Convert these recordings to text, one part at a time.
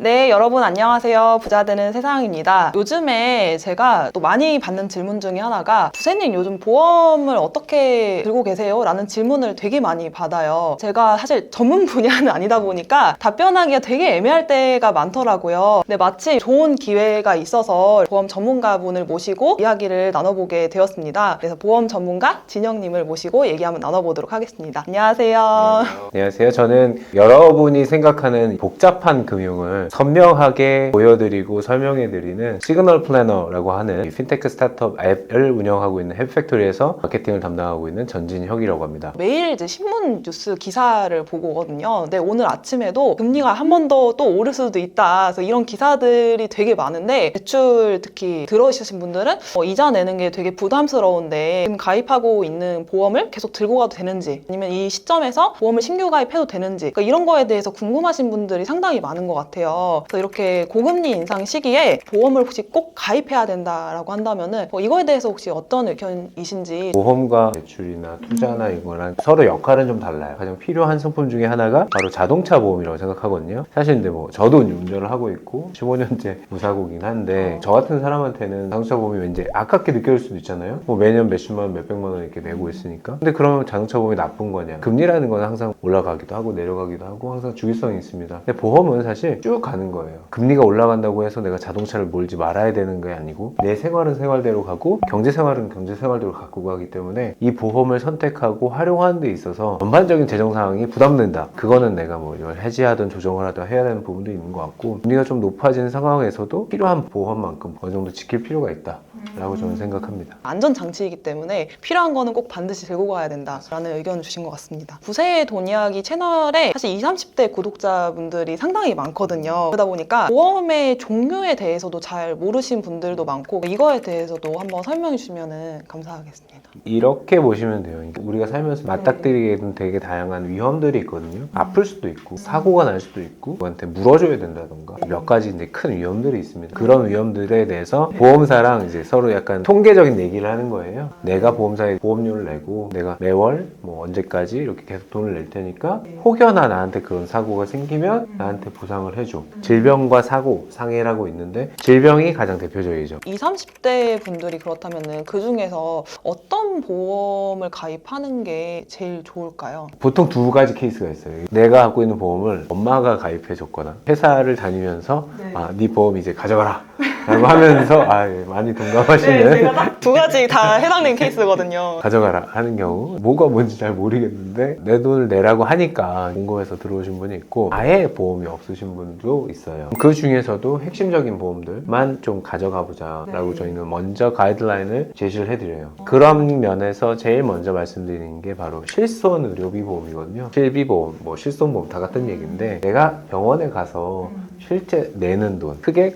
네, 여러분 안녕하세요. 부자 되는 세상입니다. 요즘에 제가 또 많이 받는 질문 중에 하나가 부세님 요즘 보험을 어떻게 들고 계세요? 라는 질문을 되게 많이 받아요. 제가 사실 전문 분야는 아니다 보니까 답변하기가 되게 애매할 때가 많더라고요. 근데 마치 좋은 기회가 있어서 보험 전문가분을 모시고 이야기를 나눠보게 되었습니다. 그래서 보험 전문가 진영님을 모시고 얘기 한번 나눠보도록 하겠습니다. 안녕하세요. 안녕하세요. 저는 여러분이 생각하는 복잡한 금융을 선명하게 보여드리고 설명해드리는 시그널 플래너라고 하는 핀테크 스타트업 앱을 운영하고 있는 햅팩토리에서 마케팅을 담당하고 있는 전진혁이라고 합니다. 매일 이제 신문 뉴스 기사를 보고 오거든요. 근데 오늘 아침에도 금리가 한 번 더 또 오를 수도 있다. 그래서 이런 기사들이 되게 많은데 대출 특히 들어오신 분들은 이자 내는 게 되게 부담스러운데 지금 가입하고 있는 보험을 계속 들고 가도 되는지 아니면 이 시점에서 보험을 신규 가입해도 되는지 그러니까 이런 거에 대해서 궁금하신 분들이 상당히 많은 것 같아요. 그래서 이렇게 고금리 인상 시기에 보험을 혹시 꼭 가입해야 된다라고 한다면은 이거에 대해서 혹시 어떤 의견이신지. 보험과 대출이나 투자나 이거랑 서로 역할은 좀 달라요. 가장 필요한 상품 중에 하나가 바로 자동차 보험이라고 생각하거든요. 사실 근데 저도 운전을 하고 있고 15년째 무사고긴 한데 저 같은 사람한테는 자동차 보험이 왠지 아깝게 느껴질 수도 있잖아요. 매년 몇십만 원, 몇백만 원 이렇게 내고 있으니까. 근데 그러면 자동차 보험이 나쁜 거냐? 금리라는 건 항상 올라가기도 하고 내려가기도 하고 항상 주기성이 있습니다. 근데 보험은 사실 쭉 가는 거예요. 금리가 올라간다고 해서 내가 자동차를 몰지 말아야 되는 게 아니고 내 생활은 생활대로 가고 경제생활은 경제생활대로 갖고 가기 때문에 이 보험을 선택하고 활용하는 데 있어서 전반적인 재정 상황이 부담된다. 그거는 내가 이걸 해지하든 조정을 하든 해야 되는 부분도 있는 것 같고 금리가 좀 높아지는 상황에서도 필요한 보험만큼 어느 정도 지킬 필요가 있다 라고 저는 생각합니다. 안전장치이기 때문에 필요한 거는 꼭 반드시 들고 가야 된다라는 의견을 주신 것 같습니다. 부세의 돈 이야기 채널에 사실 20, 30대 구독자분들이 상당히 많거든요. 그러다 보니까 보험의 종류에 대해서도 잘 모르신 분들도 많고 이거에 대해서도 한번 설명해 주시면 감사하겠습니다. 이렇게 보시면 돼요. 우리가 살면서 맞닥뜨리게 된 되게 다양한 위험들이 있거든요. 아플 수도 있고 사고가 날 수도 있고 누구한테 물어줘야 된다던가 몇 가지 이제 큰 위험들이 있습니다. 그런 위험들에 대해서 보험사랑 이제 서로 약간 통계적인 얘기를 하는 거예요. 내가 보험사에 보험료를 내고 내가 매월 언제까지 이렇게 계속 돈을 낼 테니까 혹여나 나한테 그런 사고가 생기면 나한테 보상을 해줘. 질병과 사고, 상해라고 있는데 질병이 가장 대표적이죠. 20, 30대 분들이 그렇다면 그 중에서 어떤 보험을 가입하는 게 제일 좋을까요? 보통 두 가지 케이스가 있어요. 내가 갖고 있는 보험을 엄마가 가입해 줬거나 회사를 다니면서 네 보험 이제 가져가라 라고 하면서 많이 동감하시는 제가 두 가지 다 해당되는 케이스거든요. 가져가라 하는 경우 뭐가 뭔지 잘 모르겠는데 내 돈을 내라고 하니까 궁금해서 들어오신 분이 있고 아예 보험이 없으신 분도 있어요. 그 중에서도 핵심적인 보험들만 좀 가져가 보자 라고 저희는 먼저 가이드라인을 제시를 해드려요. 그런 면에서 제일 먼저 말씀드리는 게 바로 실손 의료비 보험이거든요. 실비보험, 실손보험 다 같은 얘기인데 내가 병원에 가서 실제 내는 돈, 크게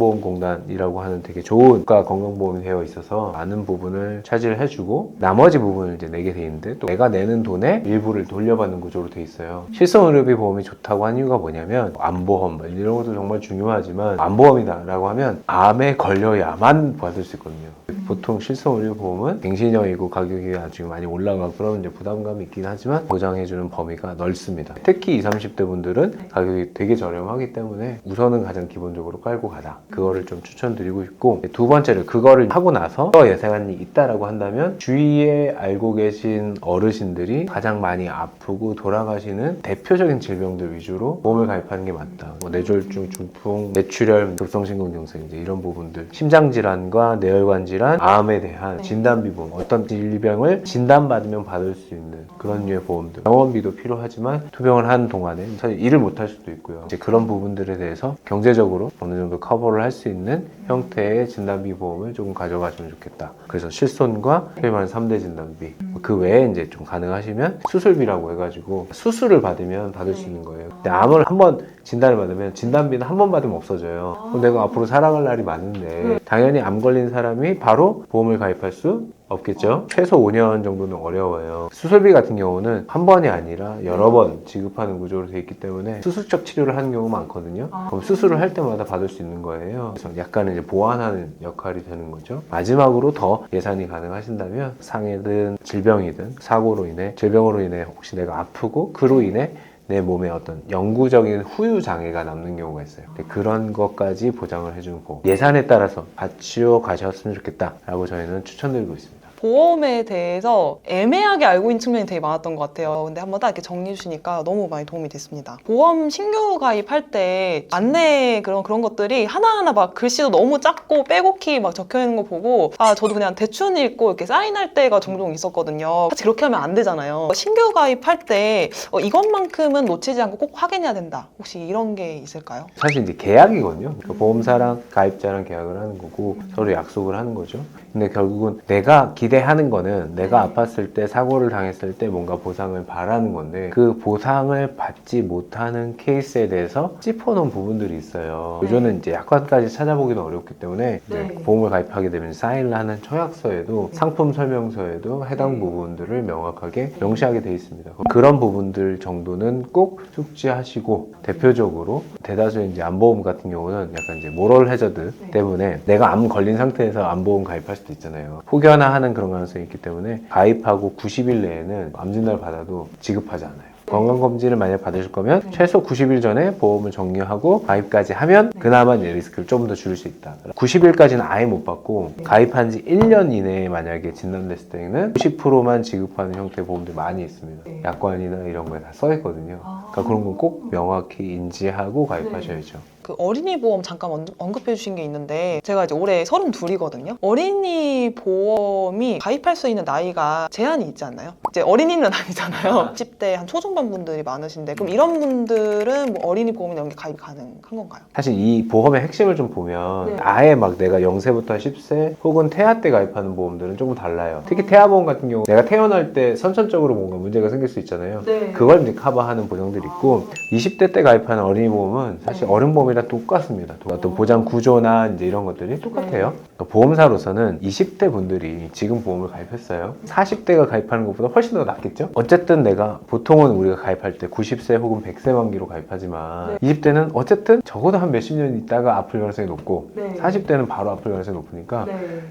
건강보험공단이라고 하는 되게 좋은 국가 건강보험이 되어 있어서 많은 부분을 차지를 해주고 나머지 부분을 이제 내게 돼 있는데 또 내가 내는 돈의 일부를 돌려받는 구조로 돼 있어요. 실손의료비 보험이 좋다고 한 이유가 뭐냐면 암보험 이런 것도 정말 중요하지만 암보험이다 라고 하면 암에 걸려야만 받을 수 있거든요. 보통 실손의료보험은 갱신형이고 가격이 아주 많이 올라가고 그러면 이제 부담감이 있긴 하지만 보장해주는 범위가 넓습니다. 특히 20, 30대 분들은 가격이 되게 저렴하기 때문에 우선은 가장 기본적으로 깔고 가라. 그거를 좀 추천드리고 있고 두 번째로 그거를 하고 나서 예상한이 있다라고 한다면 주위에 알고 계신 어르신들이 가장 많이 아프고 돌아가시는 대표적인 질병들 위주로 보험을 가입하는 게 맞다. 뇌졸중, 중풍, 뇌출혈, 급성심근경색 이제 이런 부분들 심장질환과 뇌혈관 질환, 암에 대한 진단비 보험 어떤 질병을 진단받으면 받을 수 있는 그런 류의 보험들 병원비도 필요하지만 투병을 하는 동안에 사실 일을 못 할 수도 있고요. 이제 그런 부분들에 대해서 경제적으로 어느 정도 커버를 할 수 있는 형태의 진단비 보험을 조금 가져가시면 좋겠다. 그래서 실손과 소위 말하는 3대 진단비 그 외에 이제 좀 가능하시면 수술비라고 해가지고 수술을 받으면 받을 수 있는 거예요. 근데 암을 한번 진단을 받으면 진단비는 한 번 받으면 없어져요. 그럼 내가 앞으로 살아갈 날이 많은데 당연히 암 걸린 사람이 바로 보험을 가입할 수 없겠죠. 최소 5년 정도는 어려워요. 수술비 같은 경우는 한 번이 아니라 여러 번 지급하는 구조로 되어 있기 때문에 수술적 치료를 하는 경우가 많거든요. 그럼 수술을 할 때마다 받을 수 있는 거예요. 그래서 약간 이제 보완하는 역할이 되는 거죠. 마지막으로 더 예산이 가능하신다면 상해든 질병이든 사고로 인해 질병으로 인해 혹시 내가 아프고 그로 인해 내 몸에 어떤 영구적인 후유 장애가 남는 경우가 있어요. 근데 그런 것까지 보장을 해주는 보험. 예산에 따라서 받치어 가셨으면 좋겠다라고 저희는 추천드리고 있습니다. 보험에 대해서 애매하게 알고 있는 측면이 되게 많았던 것 같아요. 근데 한번 딱 이렇게 정리해 주시니까 너무 많이 도움이 됐습니다. 보험 신규 가입할 때 안내 그런 것들이 하나하나 막 글씨도 너무 작고 빼곡히 막 적혀 있는 거 보고 아 저도 그냥 대충 읽고 이렇게 사인할 때가 종종 있었거든요. 사실 그렇게 하면 안 되잖아요. 신규 가입할 때 이것만큼은 놓치지 않고 꼭 확인해야 된다. 혹시 이런 게 있을까요? 사실 이제 계약이거든요. 그러니까 보험사랑 가입자랑 계약을 하는 거고 서로 약속을 하는 거죠. 근데 결국은 내가 기대하는 거는 내가 아팠을 때 사고를 당했을 때 뭔가 보상을 바라는 건데 그 보상을 받지 못하는 케이스에 대해서 짚어놓은 부분들이 있어요. 요즘은 이제 약관까지 찾아보기도 어렵기 때문에 이제 보험을 가입하게 되면 사인을 하는 처약서에도 상품 설명서에도 해당 부분들을 명확하게 명시하게 돼 있습니다. 그런 부분들 정도는 꼭 숙지하시고 대표적으로 대다수의 이제 암보험 같은 경우는 약간 이제 모럴 해저드 때문에 내가 암 걸린 상태에서 암보험 가입할 수도 있잖아요. 혹여나하는 그런 가능성이 있기 때문에 가입하고 90일 내에는 암 진단을 받아도 지급하지 않아요. 건강검진을 만약 받으실 거면 최소 90일 전에 보험을 종료하고 가입까지 하면 그나마 이제 리스크를 좀 더 줄일 수 있다. 90일까지는 아예 못 받고 가입한 지 1년 이내에 만약에 진단됐을 때는 90%만 지급하는 형태의 보험들이 많이 있습니다. 약관이나 이런 거에 다 써 있거든요. 그러니까 그런 건 꼭 명확히 인지하고 가입하셔야죠. 그 어린이 보험 잠깐 언급해 주신 게 있는데 제가 이제 올해 32이거든요. 어린이 보험이 가입할 수 있는 나이가 제한이 있지 않나요? 이제 어린이는 아니잖아요. 10대 한 초중반 분들이 많으신데 그럼 이런 분들은 뭐 어린이 보험이나 이런 게 가입 가능한 건가요? 사실 이 보험의 핵심을 좀 보면 아예 막 내가 0세부터 10세 혹은 태아 때 가입하는 보험들은 조금 달라요. 특히 태아보험 같은 경우 내가 태어날 때 선천적으로 뭔가 문제가 생길 수 있잖아요. 그걸 이제 커버하는 보장들이 있고 20대 때 가입하는 어린이 보험은 사실 어른 보험이랑 똑같습니다. 어떤 보장 구조나 이제 이런 것들이 똑같아요. 그러니까 보험사로서는 20대 분들이 지금 보험을 가입했어요. 40대가 가입하는 것보다 훨씬 더 낫겠죠? 어쨌든 내가 보통은 우리가 가입할 때 90세 혹은 100세 만기로 가입하지만 20대는 어쨌든 적어도 한 몇십 년 있다가 아플 가능성이 높고 40대는 바로 아플 가능성이 높으니까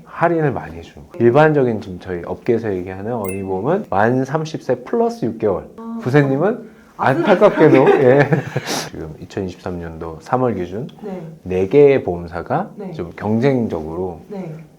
할인을 많이 해주는 거예요. 일반적인 지금 저희 업계에서 얘기하는 어린이 보험은 만 30세 플러스 6개월. 부세님은 안타깝게도 지금 2023년도 3월 기준 4개의 보험사가 좀 경쟁적으로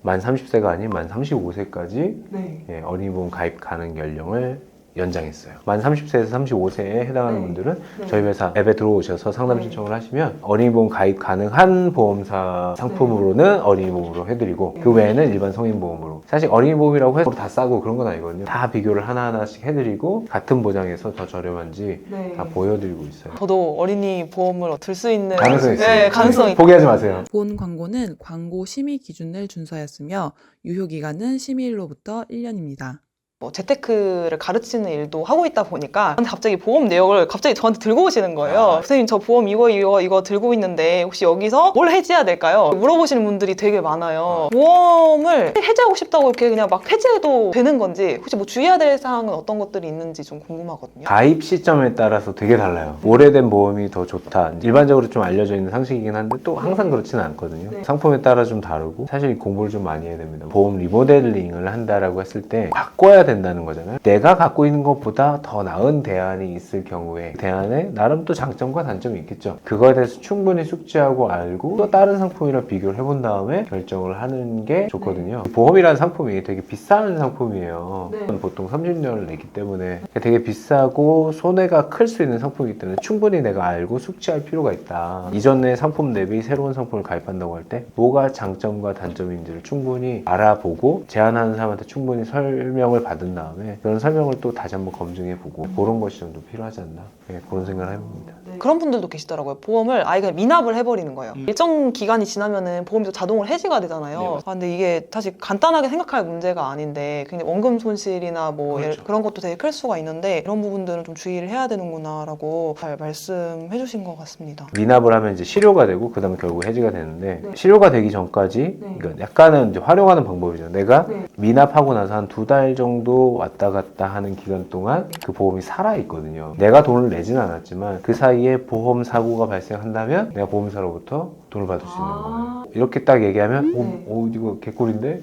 만 30세가 아닌 만 35세까지 어린이 보험 가입 가능 연령을 연장했어요. 만 30세에서 35세에 해당하는 분들은 저희 회사 앱에 들어오셔서 상담 신청을 하시면 어린이보험 가입 가능한 보험사 상품으로는 어린이보험으로 해드리고 그 외에는 일반 성인보험으로. 사실 어린이보험이라고 해서 다 싸고 그런 건 아니거든요. 다 비교를 하나하나씩 해드리고 같은 보장에서 더 저렴한지 다 보여드리고 있어요. 저도 어린이 보험을 들 수 있는 가능성이 있어요. 네, 가능성이 포기하지 마세요. 본 광고는 광고 심의 기준을 준수하였으며 유효기간은 심의일로부터 1년입니다. 뭐 재테크를 가르치는 일도 하고 있다 보니까 근데 갑자기 보험 내역을 갑자기 저한테 들고 오시는 거예요. 선생님 저 보험 이거 들고 있는데 혹시 여기서 뭘 해지해야 될까요? 물어보시는 분들이 되게 많아요. 보험을 해지하고 싶다고 이렇게 그냥 막 해지해도 되는 건지 혹시 뭐 주의해야 될 사항은 어떤 것들이 있는지 좀 궁금하거든요. 가입 시점에 따라서 되게 달라요. 오래된 보험이 더 좋다. 일반적으로 좀 알려져 있는 상식이긴 한데 또 항상 그렇지는 않거든요. 상품에 따라 좀 다르고 사실 공부를 좀 많이 해야 됩니다. 보험 리모델링을 한다라고 했을 때 바꿔야 된다는 거잖아요. 내가 갖고 있는 것보다 더 나은 대안이 있을 경우에 대안에 나름 또 장점과 단점이 있겠죠. 그거에 대해서 충분히 숙지하고 알고 또 다른 상품이랑 비교를 해본 다음에 결정을 하는 게 좋거든요. 보험이라는 상품이 되게 비싼 상품이에요. 보통 30년을 내기 때문에 되게 비싸고 손해가 클 수 있는 상품이기 때문에 충분히 내가 알고 숙지할 필요가 있다. 이전의 상품 대비 새로운 상품을 가입한다고 할 때 뭐가 장점과 단점인지를 충분히 알아보고 제안하는 사람한테 충분히 설명을 받은 다음에 그런 설명을 또 다시 한번 검증해보고 그런 것이 좀 필요하지 않나 그런 생각을 해봅니다. 그런 분들도 계시더라고요. 보험을 아예 그냥 미납을 해버리는 거예요. 일정 기간이 지나면은 보험이 자동으로 해지가 되잖아요. 근데 이게 사실 간단하게 생각할 문제가 아닌데 굉장히 원금 손실이나 뭐 그런 것도 되게 클 수가 있는데 이런 부분들은 좀 주의를 해야 되는구나라고 잘 말씀해 주신 것 같습니다. 미납을 하면 이제 실효가 되고 그 다음에 결국 해지가 되는데 실효가 되기 전까지 그러니까 약간은 이제 활용하는 방법이죠. 내가 미납하고 나서 한 2달 정도 왔다 갔다 하는 기간 동안 그 보험이 살아있거든요. 내가 돈을 내진 않았지만 그 사이에 보험 사고가 발생한다면 내가 보험사로부터 돈을 받을 수 있는 거예요. 이렇게 딱 얘기하면 이거 개꿀인데?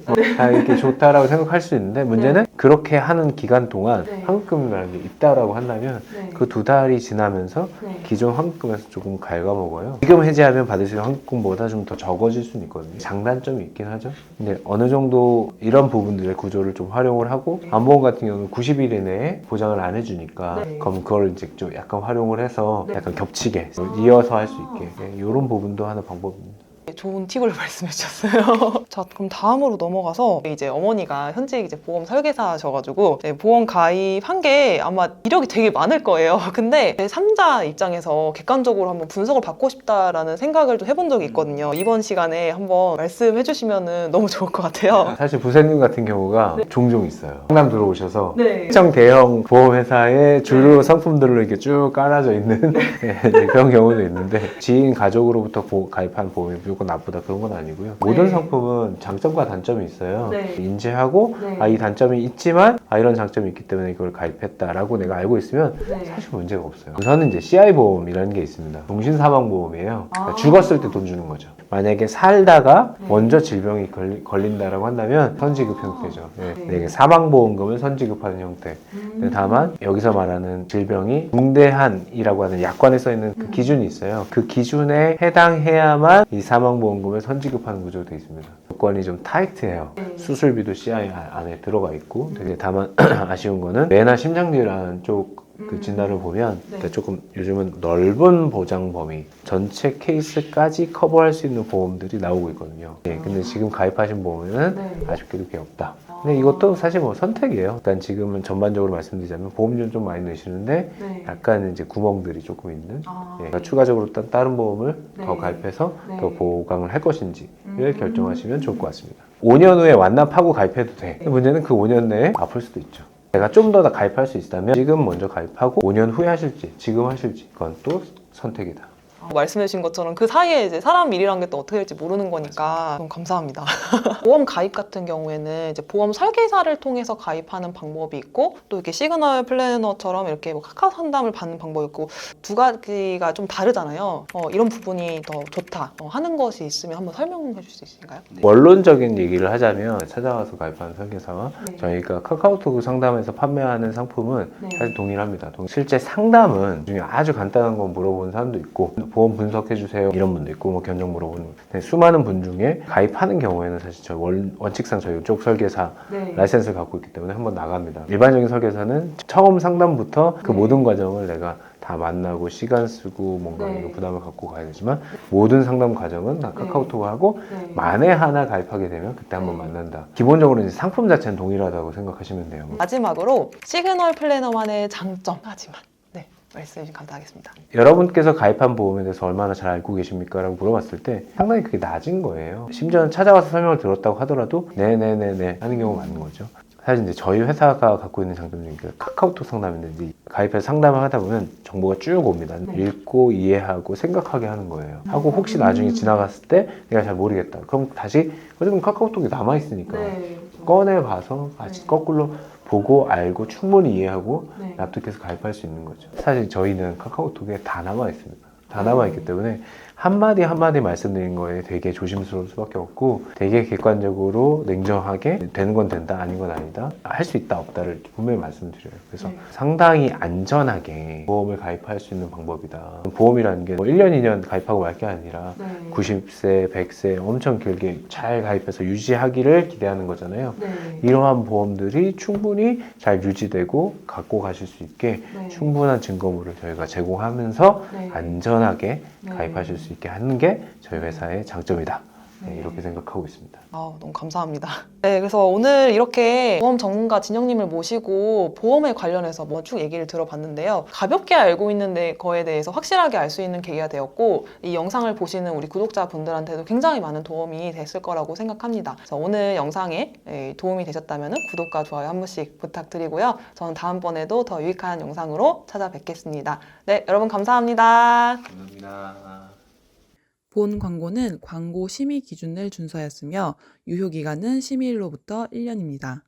이렇게 좋다라고 생각할 수 있는데 문제는 그렇게 하는 기간 동안 환급금이라는 게 있다라고 한다면 그 2달이 지나면서 기존 환급금에서 조금 갉아먹어요. 지금 해지하면 받을 수 있는 환급금보다 좀 더 적어질 수는 있거든요. 장단점이 있긴 하죠. 근데 어느 정도 이런 부분들의 구조를 좀 활용을 하고 안보험 같은 경우는 90일 이내에 보장을 안 해주니까 그럼 그걸 이제 좀 약간 활용을 해서 약간 겹치게 이어서 할 수 있게 이런 부분도 하는 방법입니다. 좋은 팁을 말씀해 주셨어요. 자, 그럼 다음으로 넘어가서 이제 어머니가 현직 이제 보험 설계사셔가지고 보험 가입한 게 아마 이력이 되게 많을 거예요. 근데 3자 입장에서 객관적으로 한번 분석을 받고 싶다라는 생각을 좀 해본 적이 있거든요. 이번 시간에 한번 말씀해 주시면 너무 좋을 것 같아요. 사실 부사님 같은 경우가 종종 있어요. 상담 들어오셔서 네. 특정 대형 보험회사의 주요 상품들로 이렇게 쭉 깔아져 있는 이제 그런 경우도 있는데 지인 가족으로부터 가입한 보험이 무조건 나쁘다 그런 건 아니고요. 모든 상품은 장점과 단점이 있어요. 인지하고 이 단점이 있지만 이런 장점이 있기 때문에 이걸 가입했다라고 내가 알고 있으면 사실 문제가 없어요. 우선은 이제 CI 보험이라는 게 있습니다. 종신사망보험이에요. 그러니까 죽었을 때 돈 주는 거죠. 만약에 살다가 먼저 질병이 걸린다라고 한다면 선지급 형태죠. 이게 사망보험금을 선지급하는 형태. 근데 다만 여기서 말하는 질병이 중대한이라고 하는 약관에 써 있는 그 기준이 있어요. 그 기준에 해당해야만 이 사망보험금을 선지급하는 구조로 되어 있습니다. 조건이 좀 타이트해요. 수술비도 CI 안에 들어가 있고. 근데 다만 아쉬운 거는 뇌나 심장질환 쪽 그 진단을 보면 조금 요즘은 넓은 보장 범위 전체 케이스까지 커버할 수 있는 보험들이 나오고 있거든요. 근데 지금 가입하신 보험에는 아쉽게도 그게 없다. 근데 이것도 사실 뭐 선택이에요. 일단 지금은 전반적으로 말씀드리자면 보험료는 좀 많이 내시는데 약간 이제 구멍들이 조금 있는 그러니까 추가적으로 다른 보험을 더 가입해서 더 보강을 할 것인지를 결정하시면 좋을 것 같습니다. 5년 후에 완납하고 가입해도 돼. 문제는 그 5년 내에 아플 수도 있죠. 내가 좀 더 가입할 수 있다면 지금 먼저 가입하고 5년 후에 하실지 지금 하실지 그건 또 선택이다. 말씀해 주신 것처럼 그 사이에 이제 사람 일이란 게 또 어떻게 될지 모르는 거니까 너무 감사합니다. 보험 가입 같은 경우에는 이제 보험 설계사를 통해서 가입하는 방법이 있고 또 이렇게 시그널 플래너처럼 이렇게 뭐 카카오 상담을 받는 방법이 있고 두 가지가 좀 다르잖아요. 이런 부분이 더 좋다 하는 것이 있으면 한번 설명해 줄 수 있을까요? 원론적인 얘기를 하자면 찾아와서 가입하는 설계사와 저희가 카카오톡 상담에서 판매하는 상품은 사실 동일합니다. 실제 상담은 중에 아주 간단한 건 물어보는 사람도 있고 보험 분석해주세요 이런 분도 있고 뭐 견적 물어보는 수많은 분 중에 가입하는 경우에는 사실 저 원칙상 저희 쪽 설계사 라이센스를 갖고 있기 때문에 한번 나갑니다. 일반적인 설계사는 처음 상담부터 그 모든 과정을 내가 다 만나고 시간 쓰고 뭔가 이거 부담을 갖고 가야 되지만 모든 상담 과정은 다 카카오톡을 하고 만에 하나 가입하게 되면 그때 한번 만난다. 기본적으로 이제 상품 자체는 동일하다고 생각하시면 돼요. 마지막으로 시그널 플래너만의 장점까지만 말씀해 주시면 감사하겠습니다. 여러분께서 가입한 보험에 대해서 얼마나 잘 알고 계십니까? 라고 물어봤을 때 상당히 그게 낮은 거예요. 심지어는 찾아와서 설명을 들었다고 하더라도 네네네네 하는 경우가 많은 거죠. 사실 이제 저희 회사가 갖고 있는 장점 중에 카카오톡 상담인데 이제 가입해서 상담을 하다 보면 정보가 쭉 옵니다. 읽고 이해하고 생각하게 하는 거예요. 하고 혹시 나중에 지나갔을 때 내가 잘 모르겠다. 그럼 다시 어쨌든 카카오톡이 남아있으니까 꺼내봐서 거꾸로 보고 알고 충분히 이해하고 납득해서 가입할 수 있는 거죠. 사실 저희는 카카오톡에 다 남아있습니다. 다 남아있기 때문에 한마디 한마디 말씀드린 거에 되게 조심스러울 수밖에 없고 되게 객관적으로 냉정하게 되는 건 된다 아닌 건 아니다 할 수 있다 없다를 분명히 말씀드려요. 그래서 상당히 안전하게 보험을 가입할 수 있는 방법이다. 보험이라는 게 뭐 1년 2년 가입하고 말 게 아니라 90세 100세 엄청 길게 잘 가입해서 유지하기를 기대하는 거잖아요. 이러한 보험들이 충분히 잘 유지되고 갖고 가실 수 있게 충분한 증거물을 저희가 제공하면서 안전하게 가입하실 수 있게 하는 게 저희 회사의 장점이다. 이렇게 생각하고 있습니다. 너무 감사합니다. 그래서 오늘 이렇게 보험 전문가 진영님을 모시고 보험에 관련해서 쭉 얘기를 들어봤는데요. 가볍게 알고 있는 거에 대해서 확실하게 알 수 있는 계기가 되었고 이 영상을 보시는 우리 구독자분들한테도 굉장히 많은 도움이 됐을 거라고 생각합니다. 그래서 오늘 영상에 도움이 되셨다면 구독과 좋아요 한 번씩 부탁드리고요. 저는 다음번에도 더 유익한 영상으로 찾아뵙겠습니다. 여러분 감사합니다. 감사합니다. 본 광고는 광고 심의 기준을 준수하였으며 유효 기간은 심의일로부터 1년입니다.